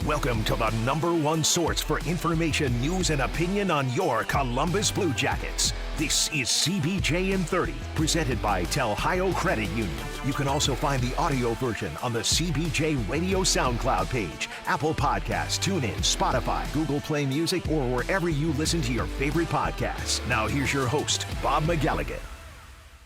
Welcome to the #1 source for information, news, and opinion on your Columbus Blue Jackets. This is CBJin30, presented by Telhio Credit Union. You can also find the audio version on the CBJ Radio SoundCloud page, Apple Podcasts, TuneIn, Spotify, Google Play Music, or wherever you listen to your favorite podcasts. Now here's your host, Bob McElligott.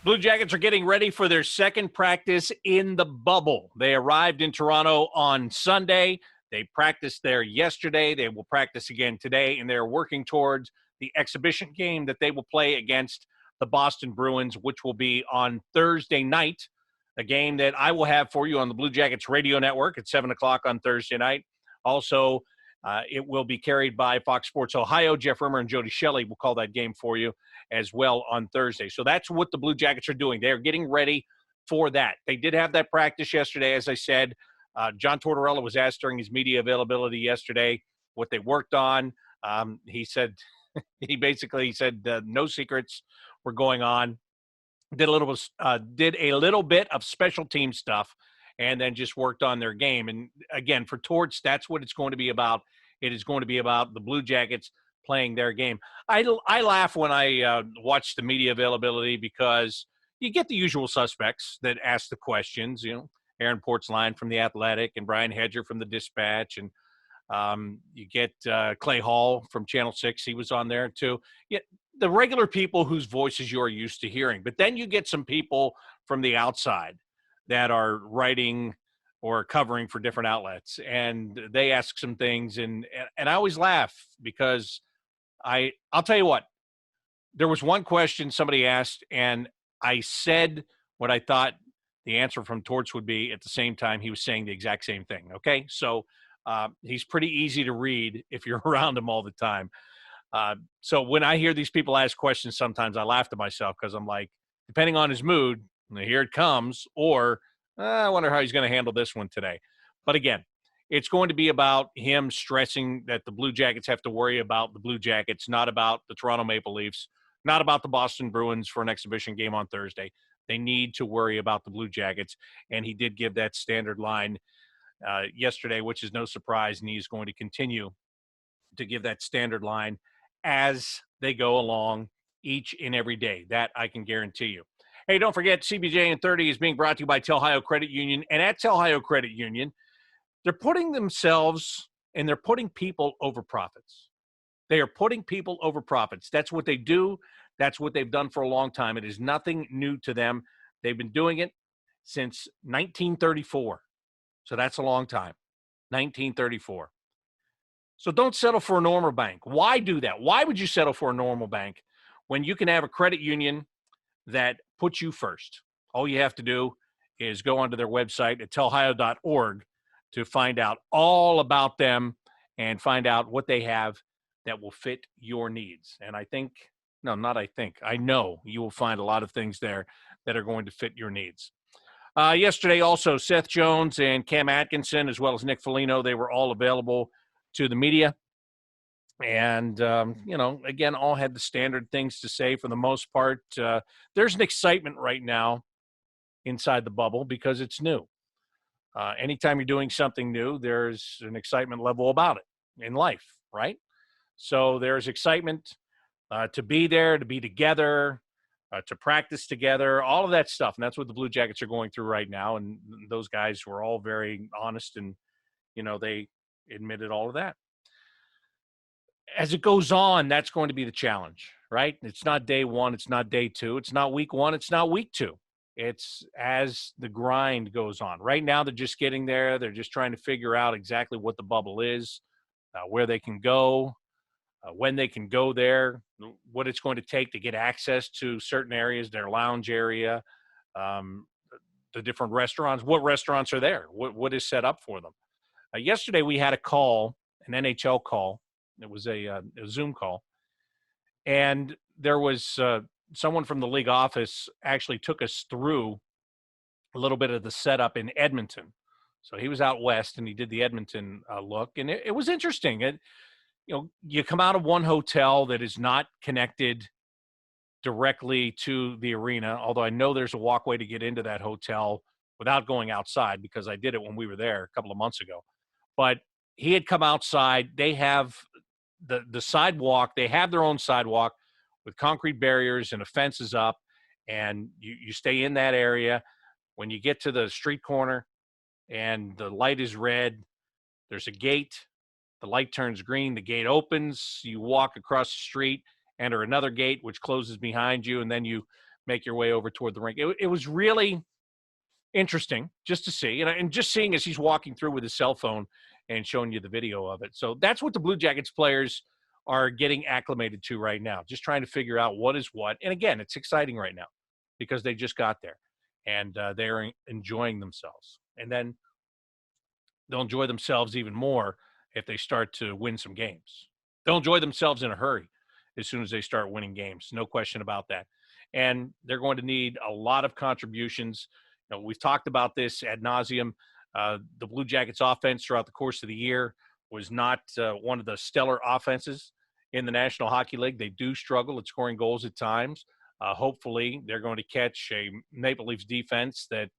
Blue Jackets are getting ready for their second practice in the bubble. They arrived in Toronto on Sunday. They practiced there yesterday. They will practice again today, and they're working towards the exhibition game that they will play against the Boston Bruins, which will be on Thursday night, a game that I will have for you on the Blue Jackets radio network at 7 o'clock on Thursday night. Also, it will be carried by Fox Sports Ohio. Jeff Rimmer and Jody Shelley will call that game for you as well on Thursday. So that's what the Blue Jackets are doing. They're getting ready for that. They did have that practice yesterday, as I said. John Tortorella was asked during his media availability yesterday what they worked on. He said, he basically said no secrets were going on. Did a little bit of special team stuff, and then just worked on their game. And again, for Torts, that's what it's going to be about. It is going to be about the Blue Jackets playing their game. I laugh when I watch the media availability because you get the usual suspects that ask the questions, you know. Aaron Portzline from The Athletic and Brian Hedger from The Dispatch. And you get Clay Hall from Channel 6. He was on there too. Yeah, the regular people whose voices you're used to hearing. But then you get some people from the outside that are writing or covering for different outlets. And they ask some things. And I always laugh because I'll tell you what. There was one question somebody asked, and I said what I thought the answer from Torts would be. At the same time, he was saying the exact same thing, okay? So he's pretty easy to read if you're around him all the time. So when I hear these people ask questions, sometimes I laugh to myself because I'm like, depending on his mood, here it comes, or I wonder how he's going to handle this one today. But again, it's going to be about him stressing that the Blue Jackets have to worry about the Blue Jackets, not about the Toronto Maple Leafs, not about the Boston Bruins for an exhibition game on Thursday. They need to worry about the Blue Jackets, and he did give that standard line yesterday, which is no surprise, and he's going to continue to give that standard line as they go along each and every day. That I can guarantee you. Hey, don't forget, CBJin30 is being brought to you by Telhio Credit Union, and at Telhio Credit Union, they're putting themselves and they're putting people over profits. They are putting people over profits. That's what they do. That's what they've done for a long time. It is nothing new to them. They've been doing it since 1934. So that's a long time, 1934. So don't settle for a normal bank. Why do that? Why would you settle for a normal bank when you can have a credit union that puts you first? All you have to do is go onto their website at telhio.org to find out all about them and find out what they have that will fit your needs. And I know you will find a lot of things there that are going to fit your needs. Yesterday also, Seth Jones and Cam Atkinson, as well as Nick Foligno, they were all available to the media. And, again, all had the standard things to say for the most part. There's an excitement right now inside the bubble because it's new. Anytime you're doing something new, there's an excitement level about it in life, right? So there's excitement to be there, to be together, to practice together, all of that stuff. And that's what the Blue Jackets are going through right now. And those guys were all very honest and, they admitted all of that. As it goes on, that's going to be the challenge, right? It's not day one. It's not day two. It's not week one. It's not week two. It's as the grind goes on. Right now, they're just getting there. They're just trying to figure out exactly what the bubble is, where they can go, when they can go there, what it's going to take to get access to certain areas, their lounge area, the different restaurants, what restaurants are there, what is set up for them. Yesterday we had a call, an NHL call. It was a Zoom call. And there was someone from the league office actually took us through a little bit of the setup in Edmonton. So he was out west and he did the Edmonton look. And it was interesting. You come out of one hotel that is not connected directly to the arena, although I know there's a walkway to get into that hotel without going outside because I did it when we were there a couple of months ago. But he had come outside. They have the sidewalk. They have their own sidewalk with concrete barriers and a fences up, and you stay in that area. When you get to the street corner and the light is red, there's a gate. The light turns green. The gate opens. You walk across the street, enter another gate, which closes behind you, and then you make your way over toward the rink. It was really interesting just to see, and just seeing as he's walking through with his cell phone and showing you the video of it. So that's what the Blue Jackets players are getting acclimated to right now, just trying to figure out what is what. And again, it's exciting right now because they just got there and they're enjoying themselves. And then they'll enjoy themselves even more if they start to win some games. They'll enjoy themselves in a hurry as soon as they start winning games. No question about that. And they're going to need a lot of contributions. You know, we've talked about this ad nauseum. The Blue Jackets offense throughout the course of the year was not one of the stellar offenses in the National Hockey League. They do struggle at scoring goals at times. Hopefully they're going to catch a Maple Leafs defense that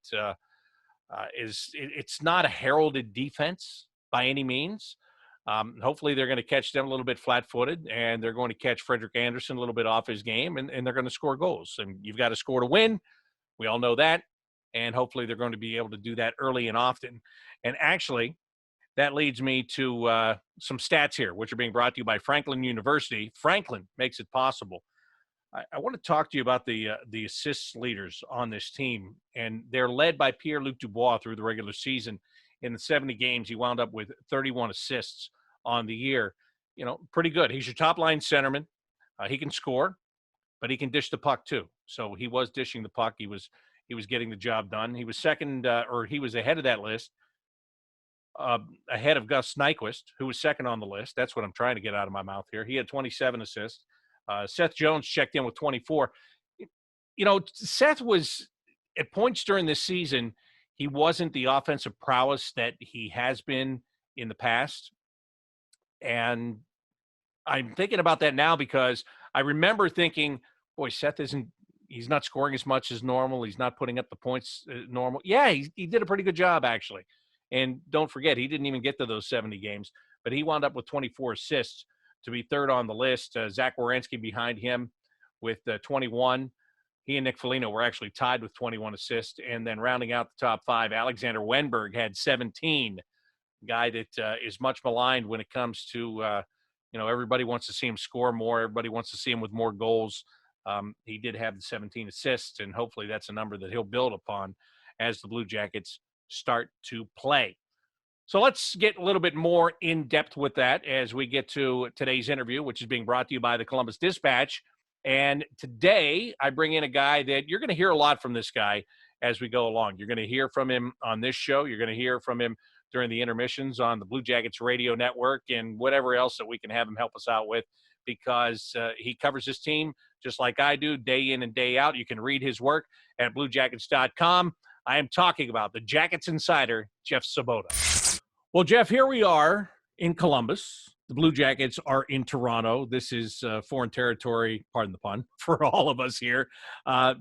it's not a heralded defense by any means. Hopefully they're going to catch them a little bit flat-footed, and they're going to catch Frederik Andersen a little bit off his game, and they're going to score goals. And you've got to score to win. We all know that. And hopefully they're going to be able to do that early and often. And actually, that leads me to some stats here, which are being brought to you by Franklin University. Franklin makes it possible. I want to talk to you about the assists leaders on this team, and they're led by Pierre-Luc Dubois through the regular season. In the 70 games, he wound up with 31 assists on the year. You know, pretty good. He's your top-line centerman. He can score, but he can dish the puck too. So he was dishing the puck. He was getting the job done. He was second, or he was ahead of that list, ahead of Gus Nyquist, who was second on the list. That's what I'm trying to get out of my mouth here. He had 27 assists. Seth Jones checked in with 24. You know, Seth was, at points during this season, he wasn't the offensive prowess that he has been in the past. And I'm thinking about that now because I remember thinking, boy, Seth he's not scoring as much as normal. He's not putting up the points normal. Yeah, he did a pretty good job, actually. And don't forget, he didn't even get to those 70 games, but he wound up with 24 assists to be third on the list. Zach Werenski behind him with 21. He and Nick Foligno were actually tied with 21 assists. And then rounding out the top five, Alexander Wenberg had 17. Guy that is much maligned when it comes to, everybody wants to see him score more. Everybody wants to see him with more goals. He did have the 17 assists, and hopefully that's a number that he'll build upon as the Blue Jackets start to play. So let's get a little bit more in depth with that as we get to today's interview, which is being brought to you by the Columbus Dispatch. And today I bring in a guy that you're going to hear a lot from this guy as we go along. You're going to hear from him on this show. You're going to hear from him during the intermissions on the Blue Jackets radio network and whatever else that we can have him help us out with, because he covers this team just like I do day in and day out. You can read his work at bluejackets.com. I am talking about the Jackets Insider, Jeff Svoboda. Well, Jeff, here we are in Columbus. The Blue Jackets are in Toronto. This is foreign territory, pardon the pun, for all of us here,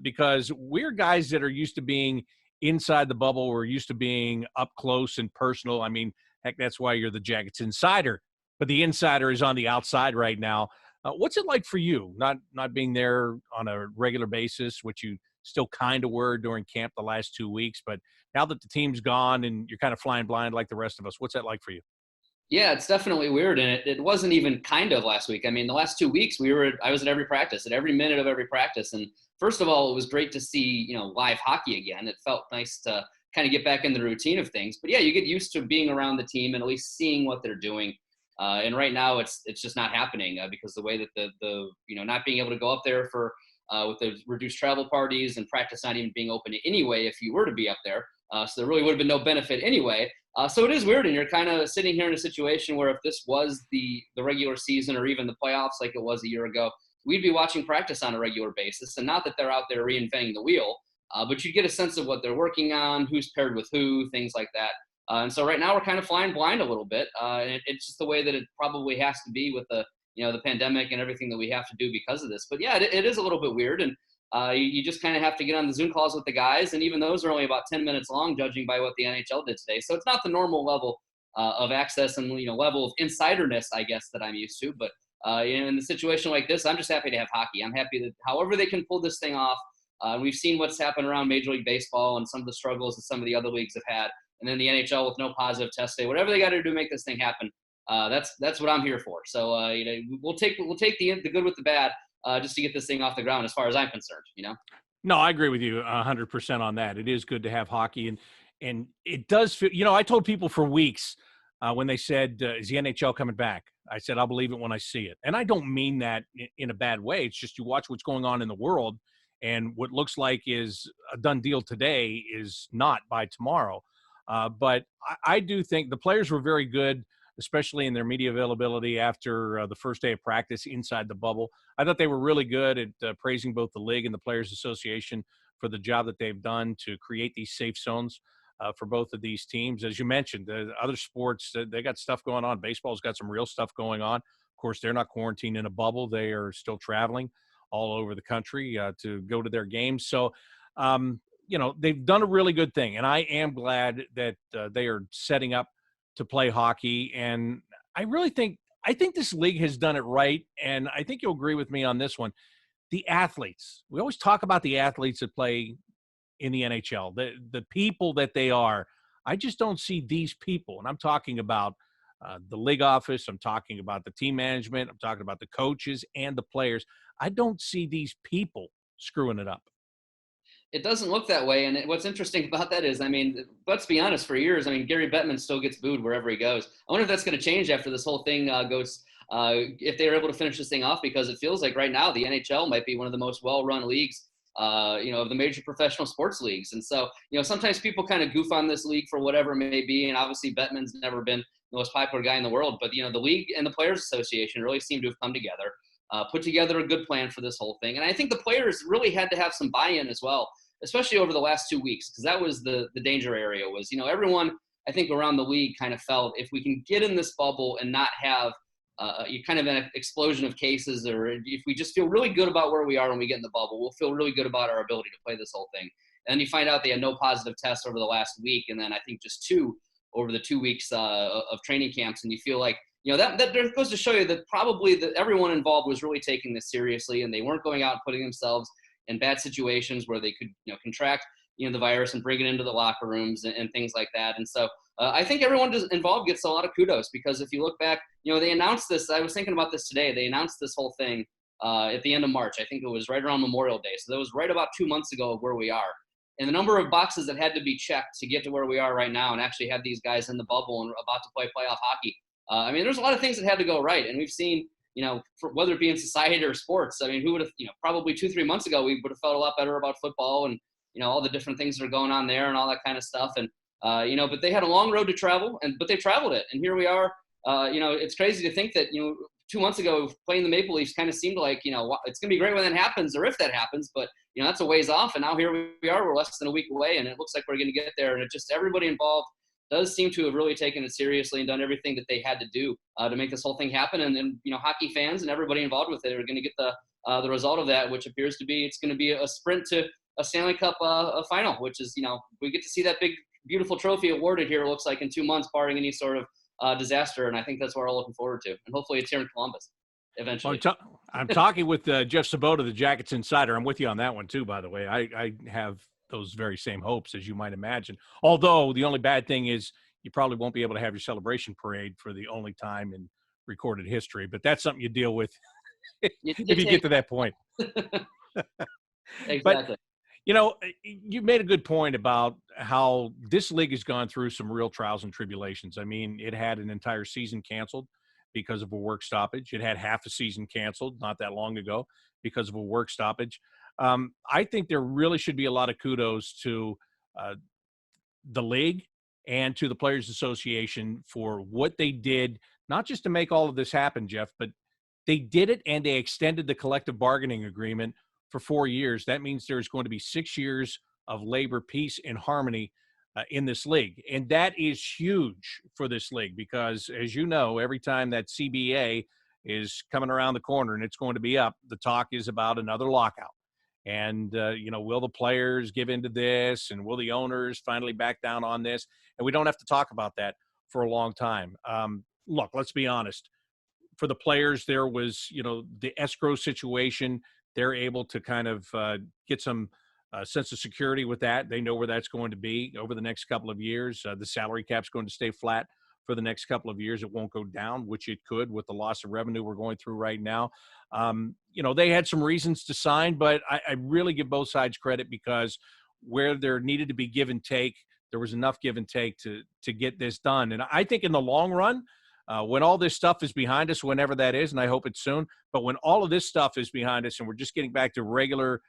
because we're guys that are used to being inside the bubble. We're used to being up close and personal. I mean, heck, that's why you're the Jackets Insider. But the insider is on the outside right now. What's it like for you, not being there on a regular basis, which you still kind of were during camp the last 2 weeks, but now that the team's gone and you're kind of flying blind like the rest of us, what's that like for you? Yeah, it's definitely weird, and it wasn't even kind of last week. I mean, the last 2 weeks I was at every practice, at every minute of every practice, and first of all, it was great to see live hockey again. It felt nice to kind of get back in the routine of things. But yeah, you get used to being around the team and at least seeing what they're doing. And right now, it's just not happening because the way that the not being able to go up there for with the reduced travel parties and practice not even being open anyway if you were to be up there. So there really would have been no benefit anyway. So it is weird, and you're kind of sitting here in a situation where if this was the regular season or even the playoffs like it was a year ago, we'd be watching practice on a regular basis. And not that they're out there reinventing the wheel, but you get a sense of what they're working on, who's paired with who, things like that. And so right now we're kind of flying blind a little bit. And it's just the way that it probably has to be with the pandemic and everything that we have to do because of this. But yeah, it is a little bit weird. And you just kind of have to get on the Zoom calls with the guys. And even those are only about 10 minutes long, judging by what the NHL did today. So it's not the normal level of access and, level of insiderness, I guess, that I'm used to. But, in a situation like this, I'm just happy to have hockey. I'm happy that however they can pull this thing off. We've seen what's happened around Major League Baseball and some of the struggles that some of the other leagues have had. And then the NHL with no positive test day, whatever they got to do to make this thing happen. That's what I'm here for. So, we'll take the good with the bad, just to get this thing off the ground as far as I'm concerned, No, I agree with you 100% on that. It is good to have hockey, and it does feel. I told people for weeks when they said, "Is the NHL coming back?" I said, "I'll believe it when I see it," and I don't mean that in a bad way. It's just you watch what's going on in the world, and what looks like is a done deal today is not by tomorrow. But I do think the players were very good, especially in their media availability after the first day of practice inside the bubble. I thought they were really good at praising both the league and the Players Association for the job that they've done to create these safe zones for both of these teams. As you mentioned, the other sports, they got stuff going on. Baseball's got some real stuff going on. Of course, they're not quarantined in a bubble. They are still traveling all over the country to go to their games. So, they've done a really good thing. And I am glad that they are setting up to play hockey. And I think this league has done it right. And I think you'll agree with me on this one. The athletes, we always talk about the athletes that play in the NHL, the people that they are. I just don't see these people. And I'm talking about the league office. I'm talking about the team management. I'm talking about the coaches and the players. I don't see these people screwing it up. It doesn't look that way. And what's interesting about that is, let's be honest, for years, Gary Bettman still gets booed wherever he goes. I wonder if that's going to change after this whole thing goes, if they're able to finish this thing off, because it feels like right now the NHL might be one of the most well-run leagues, of the major professional sports leagues. And so, sometimes people kind of goof on this league for whatever it may be. And obviously Bettman's never been the most popular guy in the world, but, the league and the Players Association really seem to have come together, put together a good plan for this whole thing. And I think the players really had to have some buy-in as well, especially over the last 2 weeks, because that was the danger area was, everyone, I think, around the league kind of felt if we can get in this bubble and not have kind of an explosion of cases, or if we just feel really good about where we are when we get in the bubble, we'll feel really good about our ability to play this whole thing. And then you find out they had no positive tests over the last week, and then I think just 2 over the 2 weeks of training camps, and you feel like, that goes to show you that probably everyone involved was really taking this seriously, and they weren't going out and putting themselves in bad situations where they could, contract, the virus and bring it into the locker rooms and things like that. And so I think everyone involved gets a lot of kudos, because if you look back, they announced this. I was thinking about this today. They announced this whole thing at the end of March. I think it was right around Memorial Day. So that was right about 2 months ago of where we are. And the number of boxes that had to be checked to get to where we are right now and actually have these guys in the bubble and about to play playoff hockey. There's a lot of things that had to go right. And we've seen, whether it be in society or sports, who would have, probably 2-3 months ago, we would have felt a lot better about football and, all the different things that are going on there and all that kind of stuff. And, but they had a long road to travel, but they traveled it. And here we are. It's crazy to think that, 2 months ago playing the Maple Leafs kind of seemed like, it's going to be great when that happens, or if that happens, but, that's a ways off. And now here we are, we're less than a week away, and it looks like we're going to get there. And it just, everybody involved does seem to have really taken it seriously and done everything that they had to do to make this whole thing happen. And hockey fans and everybody involved with it are going to get the result of that, which appears to be, it's going to be a sprint to a Stanley Cup final, which is, we get to see that big, beautiful trophy awarded here, it looks like, in 2 months, barring any sort of disaster. And I think that's what we're all looking forward to. And hopefully it's here in Columbus eventually. I'm talking with Jeff Svoboda, the Jackets Insider. I'm with you on that one too, by the way. I have those very same hopes, as you might imagine. Although the only bad thing is you probably won't be able to have your celebration parade for the only time in recorded history, but that's something you deal with if you get to that point. Exactly. But, you made a good point about how this league has gone through some real trials and tribulations. It had an entire season canceled because of a work stoppage. It had half a season canceled not that long ago because of a work stoppage. I think there really should be a lot of kudos to the league and to the Players Association for what they did, not just to make all of this happen, Jeff, but they did it, and they extended the collective bargaining agreement for 4 years. That means there's going to be 6 years of labor, peace, and harmony in this league. And that is huge for this league because, as you know, every time that CBA is coming around the corner and it's going to be up, the talk is about another lockout. And, will the players give into this, and will the owners finally back down on this? And we don't have to talk about that for a long time. Look, let's be honest. For the players, there was, the escrow situation. They're able to kind of get some sense of security with that. They know where that's going to be over the next couple of years. The salary cap's going to stay flat for the next couple of years. It won't go down, which it could with the loss of revenue we're going through right now. They had some reasons to sign, but I really give both sides credit because where there needed to be give and take, there was enough give and take to get this done. And I think in the long run, when all this stuff is behind us, whenever that is, and I hope it's soon, but when all of this stuff is behind us and we're just getting back to regular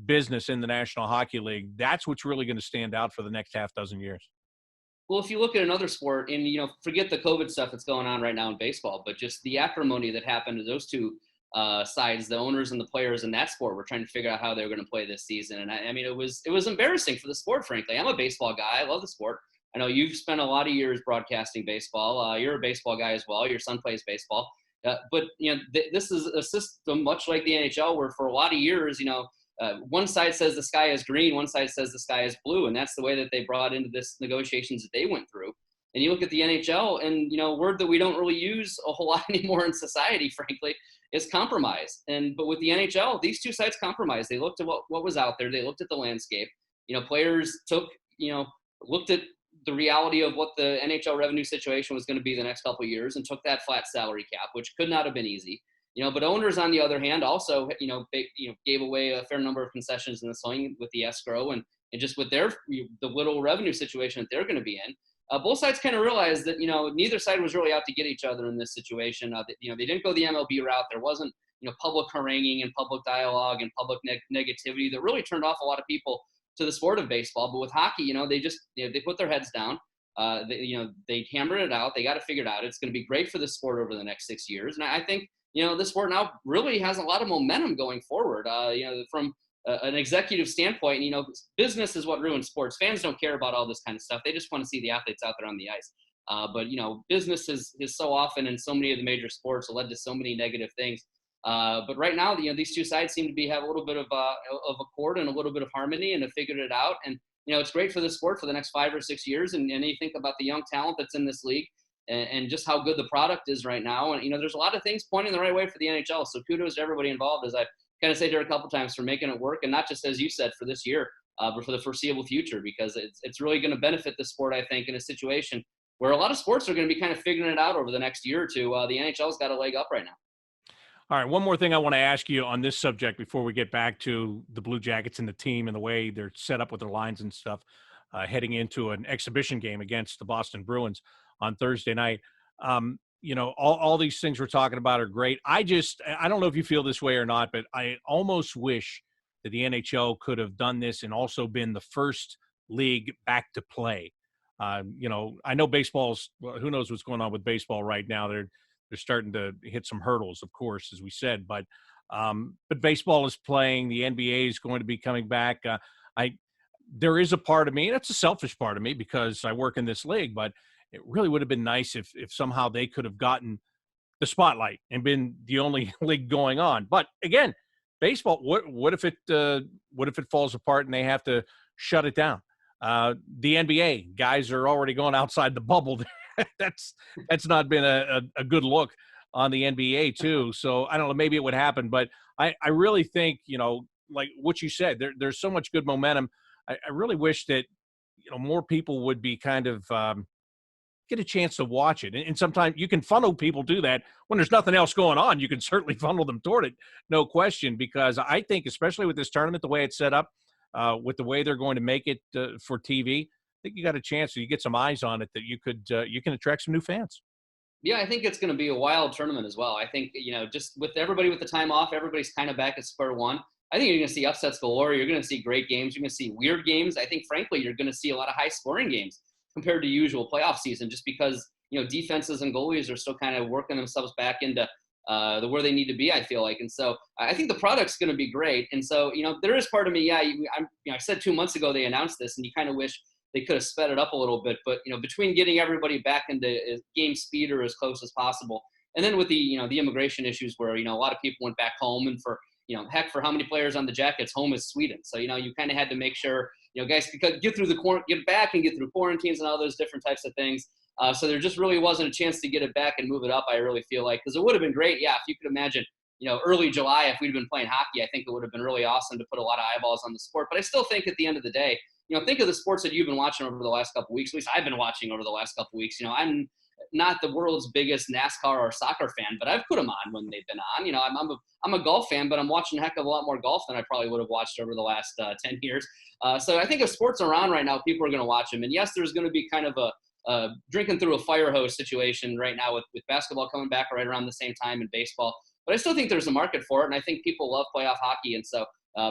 business in the National Hockey League, that's what's really going to stand out for the next half dozen years. Well, if you look at another sport and, forget the COVID stuff that's going on right now in baseball, but just the acrimony that happened to those two sides, the owners and the players in that sport were trying to figure out how they were going to play this season. And I mean, it was embarrassing for the sport, frankly. I'm a baseball guy. I love the sport. I know you've spent a lot of years broadcasting baseball. You're a baseball guy as well. Your son plays baseball. But this is a system much like the NHL where for a lot of years, one side says the sky is green, one side says the sky is blue. And that's the way that they brought into this negotiations that they went through. And you look at the NHL and, a word that we don't really use a whole lot anymore in society, frankly, is compromise. But with the NHL, these two sides compromised. They looked at what was out there. They looked at the landscape. Players looked at the reality of what the NHL revenue situation was going to be the next couple of years and took that flat salary cap, which could not have been easy. But owners, on the other hand, also, gave away a fair number of concessions in the swing with the escrow and just with the little revenue situation that they're going to be in. Both sides kind of realized that, neither side was really out to get each other in this situation. They didn't go the MLB route. There wasn't, public haranguing and public dialogue and public negativity that really turned off a lot of people to the sport of baseball. But with hockey, they just, they put their heads down. They hammered it out. They got it figured out. It's going to be great for the sport over the next 6 years. And I think, the sport now really has a lot of momentum going forward. From an executive standpoint, business is what ruins sports. Fans don't care about all this kind of stuff. They just want to see the athletes out there on the ice. But business is so often in so many of the major sports led to so many negative things. But right now, these two sides seem to have a little bit of accord and a little bit of harmony and have figured it out. And, it's great for the sport for the next 5 or 6 years. And you think about the young talent that's in this league and just how good the product is right now. And, there's a lot of things pointing the right way for the NHL. So kudos to everybody involved, as I kind of said here a couple times, for making it work. And not just, as you said, for this year, but for the foreseeable future, because it's really going to benefit the sport, I think, in a situation where a lot of sports are going to be kind of figuring it out over the next year or two. The NHL's got a leg up right now. All right, one more thing I want to ask you on this subject before we get back to the Blue Jackets and the team and the way they're set up with their lines and stuff, heading into an exhibition game against the Boston Bruins on Thursday night. All these things we're talking about are great. I don't know if you feel this way or not, but I almost wish that the NHL could have done this and also been the first league back to play. I know baseball's, well, who knows what's going on with baseball right now. They're starting to hit some hurdles, of course, as we said, but baseball is playing. The NBA is going to be coming back. There is a part of me, that's a selfish part of me because I work in this league, but it really would have been nice if somehow they could have gotten the spotlight and been the only league going on. But again, baseball, what if it falls apart and they have to shut it down? The NBA guys are already going outside the bubble. That's not been a good look on the NBA too. So I don't know, maybe it would happen, but I really think, like what you said, there's so much good momentum. I really wish that, more people would be kind of, get a chance to watch it. And sometimes you can funnel people to that when there's nothing else going on. You can certainly funnel them toward it, no question, because I think, especially with this tournament, the way it's set up, with the way they're going to make it for TV, I think you got a chance, so you get some eyes on it, that you can attract some new fans. Yeah, I think it's going to be a wild tournament as well. I think, just with everybody with the time off, everybody's kind of back at square one. I think you're going to see upsets galore. You're going to see great games. You're going to see weird games. I think, frankly, you're going to see a lot of high-scoring games compared to usual playoff season, just because, defenses and goalies are still kind of working themselves back into where they need to be, I feel like. And so I think the product's going to be great. And so, there is part of me, I said 2 months ago they announced this, and you kind of wish they could have sped it up a little bit. But, between getting everybody back into game speed or as close as possible, and then with the immigration issues where, a lot of people went back home, and for how many players on the Jackets, home is Sweden. So, you kind of had to make sure, guys could get back and get through quarantines and all those different types of things. So there just really wasn't a chance to get it back and move it up, I really feel like, because it would have been great. Yeah, if you could imagine, early July, if we'd been playing hockey, I think it would have been really awesome to put a lot of eyeballs on the sport. But I still think at the end of the day, think of the sports that you've been watching over the last couple of weeks. At least I've been watching over the last couple of weeks. I'm not the world's biggest NASCAR or soccer fan, but I've put them on when they've been on. I'm a golf fan, but I'm watching a heck of a lot more golf than I probably would have watched over the last 10 years. So I think if sports are on right now, people are going to watch them. And yes, there's going to be kind of a drinking through a fire hose situation right now with basketball coming back right around the same time and baseball. But I still think there's a market for it, and I think people love playoff hockey. And so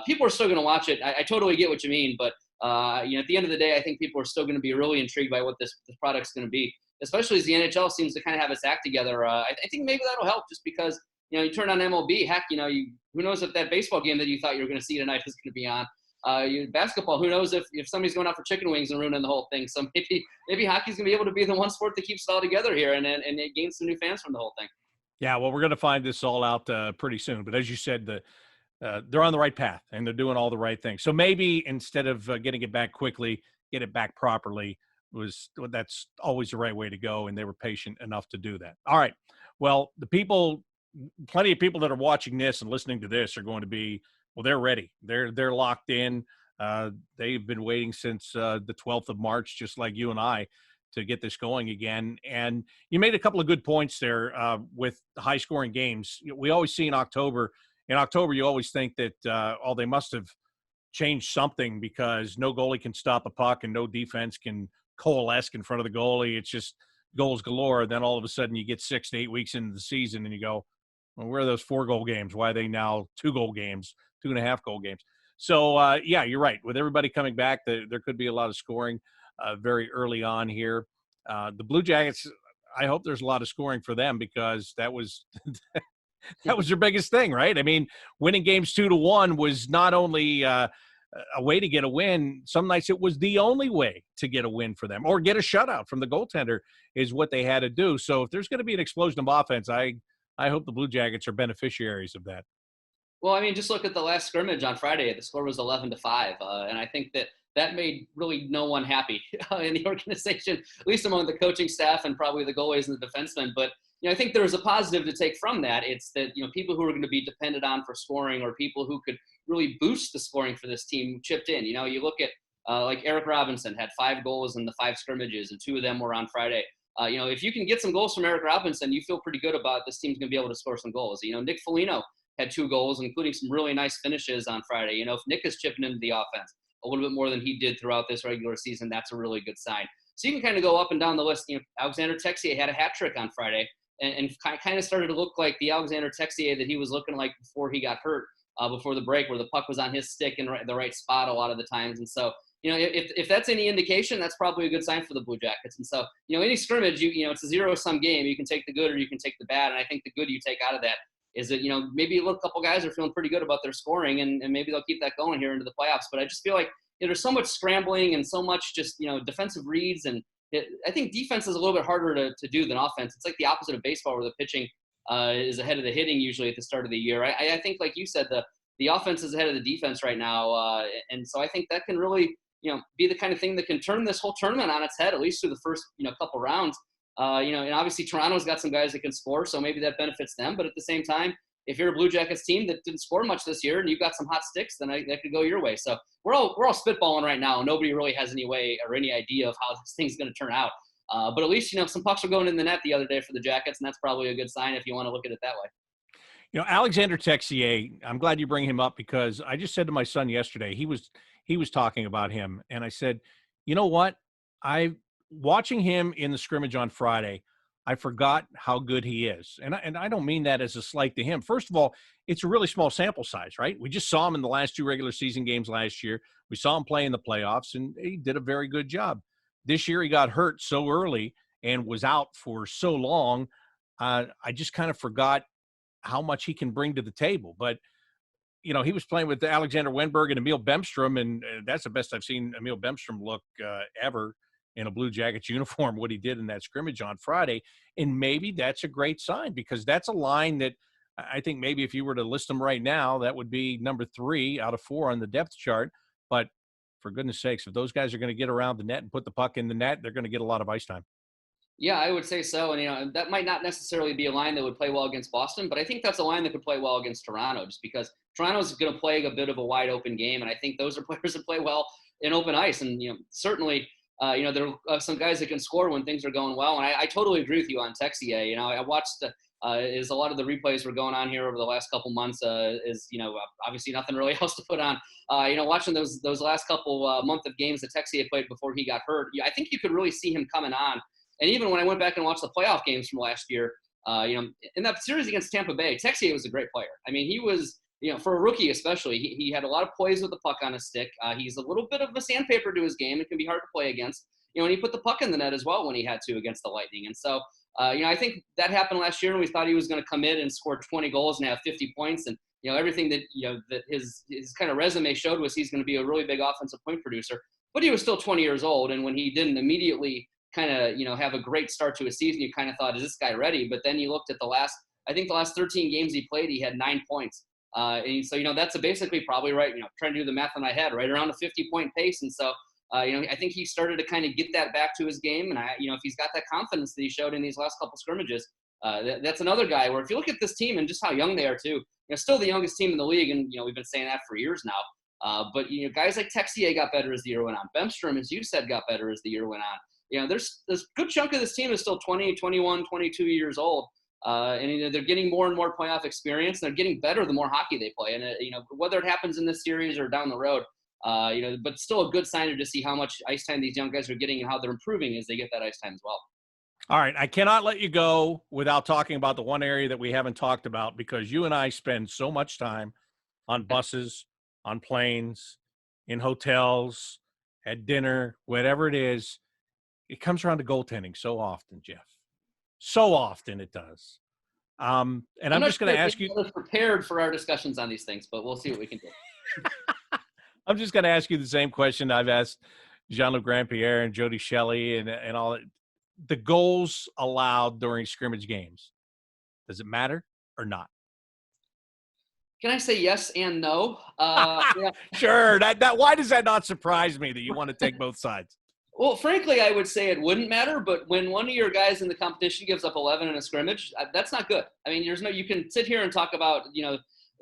people are still going to watch it. I totally get what you mean, but at the end of the day, I think people are still going to be really intrigued by what this product's going to be, especially as the NHL seems to kind of have its act together. I think maybe that'll help just because, you turn on MLB, heck, who knows if that baseball game that you thought you were going to see tonight is going to be on. Basketball, who knows if somebody's going out for chicken wings and ruining the whole thing. So maybe hockey's going to be able to be the one sport that keeps it all together here and it gains some new fans from the whole thing. Yeah, well, we're going to find this all out pretty soon. But as you said, they're on the right path and they're doing all the right things. So maybe instead of getting it back quickly, get it back properly. That's always the right way to go, and they were patient enough to do that. All right. Well, plenty of people that are watching this and listening to this are going to be, well, they're ready. They're locked in. They've been waiting since the 12th of March, just like you and I, to get this going again. And you made a couple of good points there with high-scoring games. We always see in October, you always think that, they must have changed something because no goalie can stop a puck and no defense can coalesce in front of the goalie. It's just goals galore. Then all of a sudden you get 6 to 8 weeks into the season and you go, well, where are those 4-goal games? Why are they now 2-goal games, 2.5-goal games? So, yeah, you're right. With everybody coming back, there could be a lot of scoring very early on here. The Blue Jackets, I hope there's a lot of scoring for them because that was that was their biggest thing, right? I mean, winning games 2-1 was not only a way to get a win. Some nights it was the only way to get a win for them, or get a shutout from the goaltender is what they had to do. So if there's going to be an explosion of offense, I hope the Blue Jackets are beneficiaries of that. Well, I mean, just look at the last scrimmage on Friday. The score was 11-5, and I think that made really no one happy in the organization, at least among the coaching staff and probably the goalies and the defensemen. But I think there was a positive to take from that. It's that people who are going to be depended on for scoring, or people who could really boost the scoring for this team, chipped in. You look at like Eric Robinson had 5 goals in the 5 scrimmages, and 2 of them were on Friday. If you can get some goals from Eric Robinson, you feel pretty good about this team's going to be able to score some goals. Nick Foligno had 2 goals, including some really nice finishes on Friday. If Nick is chipping into the offense a little bit more than he did throughout this regular season, that's a really good sign. So you can kind of go up and down the list. Alexander Texier had a hat trick on Friday and kind of started to look like the Alexander Texier that he was looking like before he got hurt, before the break, where the puck was on his stick in the right spot a lot of the times. And so, if that's any indication, that's probably a good sign for the Blue Jackets. And so, any scrimmage, it's a zero-sum game. You can take the good or you can take the bad. And I think the good you take out of that is that, maybe a couple guys are feeling pretty good about their scoring, and maybe they'll keep that going here into the playoffs. But I just feel like there's so much scrambling and so much just, defensive reads. And I think defense is a little bit harder to do than offense. It's like the opposite of baseball, where the pitching is ahead of the hitting usually at the start of the year. I think, like you said, the offense is ahead of the defense right now. And so I think that can really, be the kind of thing that can turn this whole tournament on its head, at least through the first, couple rounds. And obviously Toronto's got some guys that can score, so maybe that benefits them. But at the same time, if you're a Blue Jackets team that didn't score much this year and you've got some hot sticks, then that could go your way. So we're all spitballing right now. Nobody really has any way or any idea of how this thing's going to turn out. But at least, some pucks were going in the net the other day for the Jackets, and that's probably a good sign if you want to look at it that way. Alexander Texier, I'm glad you bring him up because I just said to my son yesterday, he was talking about him, and I said, you know what? Watching him in the scrimmage on Friday, I forgot how good he is. And I don't mean that as a slight to him. First of all, it's a really small sample size, right? We just saw him in the last 2 regular season games last year. We saw him play in the playoffs, and he did a very good job. This year he got hurt so early and was out for so long. I just kind of forgot how much he can bring to the table. But, he was playing with Alexander Wenberg and Emil Bemstrom, and that's the best I've seen Emil Bemstrom look ever in a Blue Jackets uniform, what he did in that scrimmage on Friday. And maybe that's a great sign, because that's a line that I think maybe if you were to list them right now, that would be number 3 out of 4 on the depth chart. But for goodness sakes, if those guys are going to get around the net and put the puck in the net, they're going to get a lot of ice time. Yeah, I would say so. And, that might not necessarily be a line that would play well against Boston, but I think that's a line that could play well against Toronto just because Toronto's going to play a bit of a wide open game. And I think those are players that play well in open ice. And, certainly, there are some guys that can score when things are going well. And I totally agree with you on Texier. I watched is a lot of the replays were going on here over the last couple months obviously nothing really else to put on. Watching those last couple month of games that Texier played before he got hurt, I think you could really see him coming on. And even when I went back and watched the playoff games from last year, in that series against Tampa Bay, Texier was a great player. I mean, he was, for a rookie especially, he had a lot of poise with the puck on his stick. He's a little bit of a sandpaper to his game. It can be hard to play against. And he put the puck in the net as well when he had to against the Lightning. And so, I think that happened last year, and we thought he was going to come in and score 20 goals and have 50 points. And, everything that, that his kind of resume showed was he's going to be a really big offensive point producer. But he was still 20 years old, and when he didn't immediately kind of, have a great start to a season, you kind of thought, is this guy ready? But then you looked at the last 13 games he played, he had 9 points. And so, that's basically probably right, trying to do the math in my head, right around a 50-point pace. And so, I think he started to kind of get that back to his game. And, if he's got that confidence that he showed in these last couple scrimmages, that's another guy where if you look at this team and just how young they are too, still the youngest team in the league. And, we've been saying that for years now. But, guys like Texier got better as the year went on. Bemstrom, as you said, got better as the year went on. There's a good chunk of this team is still 20, 21, 22 years old. And they're getting more and more playoff experience. They're getting better the more hockey they play. And, whether it happens in this series or down the road, but still a good sign to see how much ice time these young guys are getting and how they're improving as they get that ice time as well. All right. I cannot let you go without talking about the one area that we haven't talked about, because you and I spend so much time on buses, on planes, in hotels, at dinner, whatever it is. It comes around to goaltending so often, Jeff. So often it does. And I'm just going to ask you. Prepared for our discussions on these things, but we'll see what we can do. I'm just going to ask you the same question I've asked Jean-Luc Grandpierre and Jody Shelley and all that. The goals allowed during scrimmage games, does it matter or not? Can I say yes and no? Yeah. Sure. That why does that not surprise me that you want to take both sides? Well, frankly, I would say it wouldn't matter, but when one of your guys in the competition gives up 11 in a scrimmage, that's not good. I mean, you can sit here and talk about,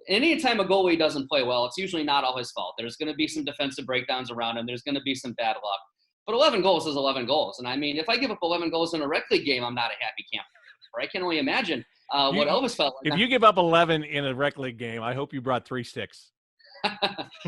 anytime a goalie doesn't play well, it's usually not all his fault. There's going to be some defensive breakdowns around him. There's going to be some bad luck. But 11 goals is 11 goals. And I mean, if I give up 11 goals in a rec league game, I'm not a happy camper. Or I can only imagine what Elvis felt like. If you give up 11 in a rec league game, I hope you brought 3 sticks.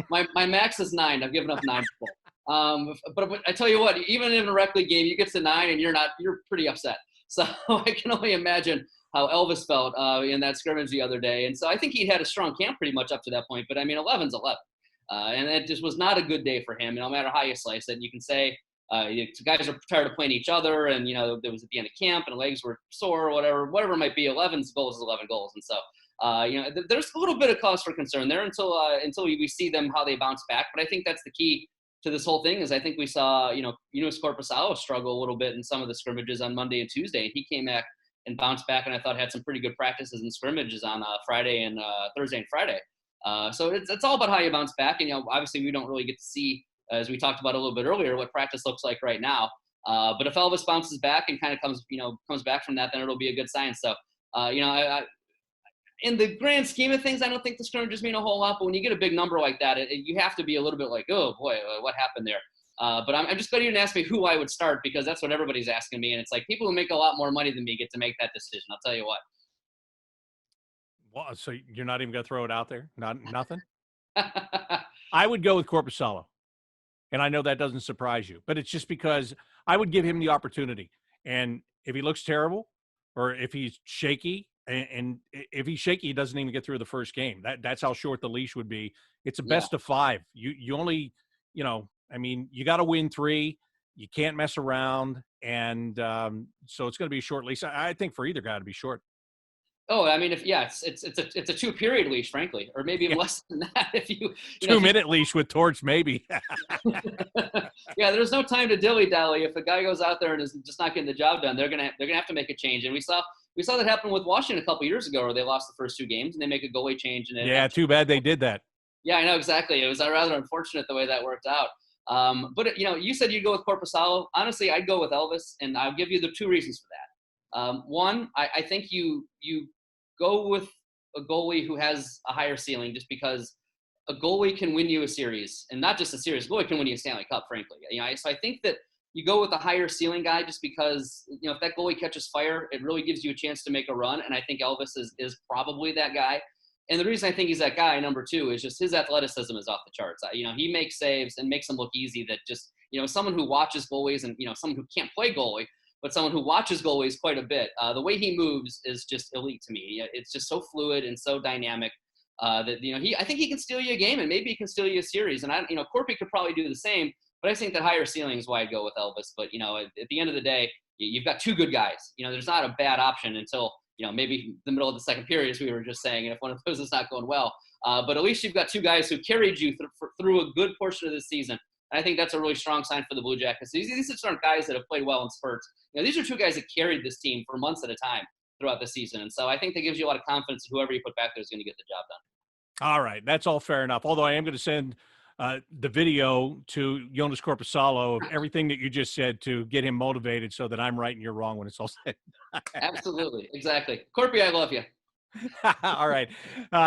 my max is 9. I've given up 9 before. But I tell you what, even in a rec league game, you get to 9 and you're pretty upset. So I can only imagine how Elvis felt in that scrimmage the other day. And so I think he'd had a strong camp pretty much up to that point. But I mean, 11's 11. And it just was not a good day for him. And no matter how you slice it, you can say guys are tired of playing each other. And, there was at the end of camp and legs were sore or whatever it might be. 11's goals is 11 goals. And so, there's a little bit of cause for concern there until we see them, how they bounce back. But I think that's the key to this whole thing is I think we saw, Enos Korpisalo struggle a little bit in some of the scrimmages on Monday and Tuesday. And he came back and bounced back, and I thought had some pretty good practices and scrimmages on Friday and Thursday and Friday. So it's all about how you bounce back. And, obviously we don't really get to see, as we talked about a little bit earlier, what practice looks like right now. But if Elvis bounces back and kind of comes back from that, then it'll be a good sign. So, in the grand scheme of things, I don't think the scrimmages mean a whole lot. But when you get a big number like that, you have to be a little bit like, oh boy, what happened there? But I'm just glad you didn't ask me who I would start, because that's what everybody's asking me. And it's like people who make a lot more money than me get to make that decision. I'll tell you what. Well, so you're not even going to throw it out there? Nothing? I would go with Korpisalo. And I know that doesn't surprise you, but it's just because I would give him the opportunity. And if he looks terrible or if he's shaky, and if he's shaky, he doesn't even get through the first game. That's how short the leash would be. It's a best of 5. You only, you got to win 3. You can't mess around. And so it's going to be a short leash. I think for either guy to be short. Oh, I mean, it's a 2-period leash, frankly, or maybe less than that. If you 2-minute leash with torch, maybe. Yeah, there's no time to dilly dally. If a guy goes out there and is just not getting the job done, they're gonna have to make a change. And we saw that happen with Washington a couple years ago, where they lost the first 2 games and they make a goalie change. And too bad they did that. Yeah, I know exactly. It was rather unfortunate the way that worked out. But you said you'd go with Korpisalo. Honestly, I'd go with Elvis, and I'll give you the 2 reasons for that. One, I think you go with a goalie who has a higher ceiling, just because a goalie can win you a series, and not just a series. A goalie can win you a Stanley Cup, frankly. So I think that you go with a higher ceiling guy, just because if that goalie catches fire, it really gives you a chance to make a run. And I think Elvis is probably that guy. And the reason I think he's that guy, number 2, is just his athleticism is off the charts. He makes saves and makes them look easy. That just someone who watches goalies, and someone who can't play goalie, but someone who watches goalies quite a bit. The way he moves is just elite to me. It's just so fluid and so dynamic. That I think he can steal you a game, and maybe he can steal you a series. And Corpy could probably do the same, but I think that higher ceiling is why I'd go with Elvis. But at the end of the day, you've got 2 good guys. There's not a bad option until maybe the middle of the second period, as we were just saying, and if one of those is not going well. But at least you've got 2 guys who carried you through a good portion of the season. And I think that's a really strong sign for the Blue Jackets. These just aren't guys that have played well in spurts. These are 2 guys that carried this team for months at a time throughout the season. And so I think that gives you a lot of confidence that whoever you put back there is going to get the job done. All right. That's all fair enough. Although I am going to send the video to Joonas Korpisalo of everything that you just said to get him motivated, so that I'm right and you're wrong when it's all said. Absolutely. Exactly. Corpy, I love you. All right.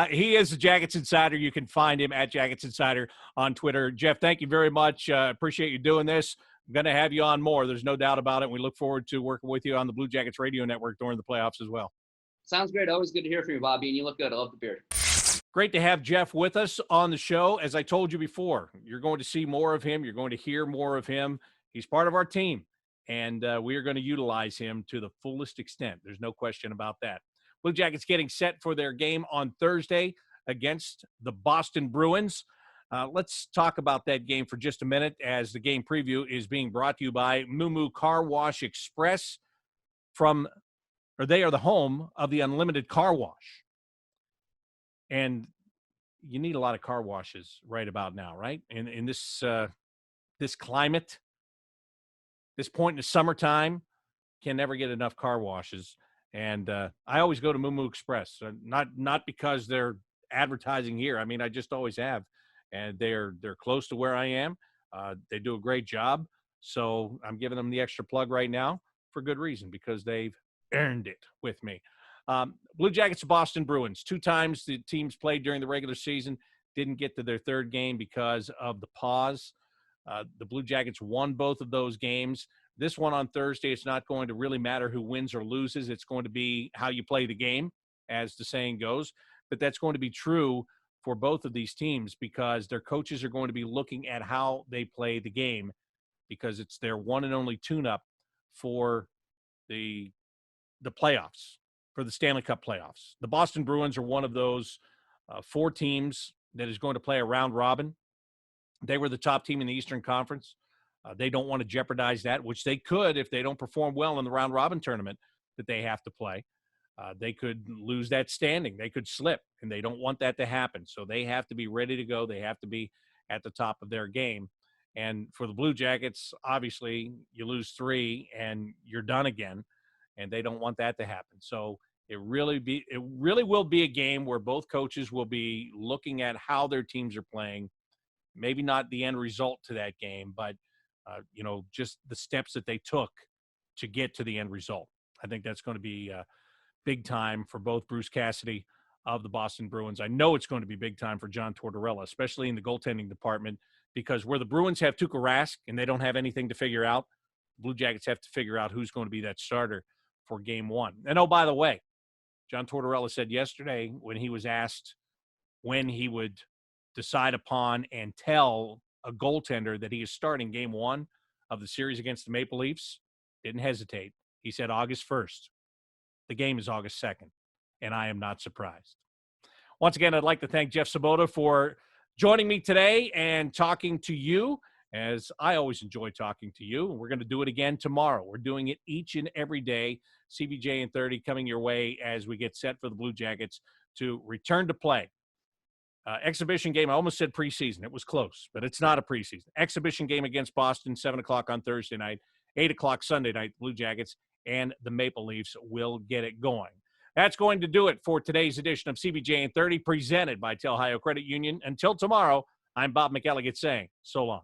He is the Jackets Insider. You can find him at Jackets Insider on Twitter. Jeff, thank you very much. Appreciate you doing this. I'm going to have you on more. There's no doubt about it. We look forward to working with you on the Blue Jackets radio network during the playoffs as well. Sounds great. Always good to hear from you, Bobby, and you look good. I love the beard. Great to have Jeff with us on the show. As I told you before, you're going to see more of him. You're going to hear more of him. He's part of our team, and we are going to utilize him to the fullest extent. There's no question about that. Blue Jackets getting set for their game on Thursday against the Boston Bruins. Let's talk about that game for just a minute, as the game preview is being brought to you by Moo Car Wash Express. They are the home of the unlimited car wash. And you need a lot of car washes right about now, right? In this climate, this point in the summertime, can never get enough car washes. And I always go to Moo Express, not because they're advertising here. I mean, I just always have, and they're close to where I am. They do a great job, so I'm giving them the extra plug right now for good reason, because they've earned it with me. Blue Jackets, Boston Bruins. 2 times the teams played during the regular season, didn't get to their 3rd game because of the pause. The Blue Jackets won both of those games. This one on Thursday, it's not going to really matter who wins or loses. It's going to be how you play the game, as the saying goes. But that's going to be true for both of these teams, because their coaches are going to be looking at how they play the game, because it's their one and only tune-up for the playoffs, for the Stanley Cup playoffs. The Boston Bruins are one of those 4 teams that is going to play a round robin. They were the top team in the Eastern Conference. They don't want to jeopardize that, which they could if they don't perform well in the round robin tournament that they have to play. They could lose that standing. They could slip, and they don't want that to happen. So they have to be ready to go. They have to be at the top of their game. And for the Blue Jackets, obviously, you lose 3 and you're done again, and they don't want that to happen. So it really will be a game where both coaches will be looking at how their teams are playing. Maybe not the end result to that game, but just the steps that they took to get to the end result. I think that's going to be big time for both Bruce Cassidy of the Boston Bruins. I know it's going to be big time for John Tortorella, especially in the goaltending department, because where the Bruins have Tuukka Rask and they don't have anything to figure out, the Blue Jackets have to figure out who's going to be that starter for game 1. And, oh, by the way, John Tortorella said yesterday, when he was asked when he would decide upon and tell a goaltender that he is starting game 1 of the series against the Maple Leafs, didn't hesitate. He said August 1st. The game is August 2nd, and I am not surprised. Once again, I'd like to thank Jeff Svoboda for joining me today and talking to you, as I always enjoy talking to you. We're going to do it again tomorrow. We're doing it each and every day. CBJin30 coming your way as we get set for the Blue Jackets to return to play. Exhibition game, I almost said preseason. It was close, but it's not a preseason. Exhibition game against Boston, 7 o'clock on Thursday night, 8 o'clock Sunday night. Blue Jackets and the Maple Leafs will get it going. That's going to do it for today's edition of CBJin30, presented by Telhio Credit Union. Until tomorrow, I'm Bob McElligott saying so long.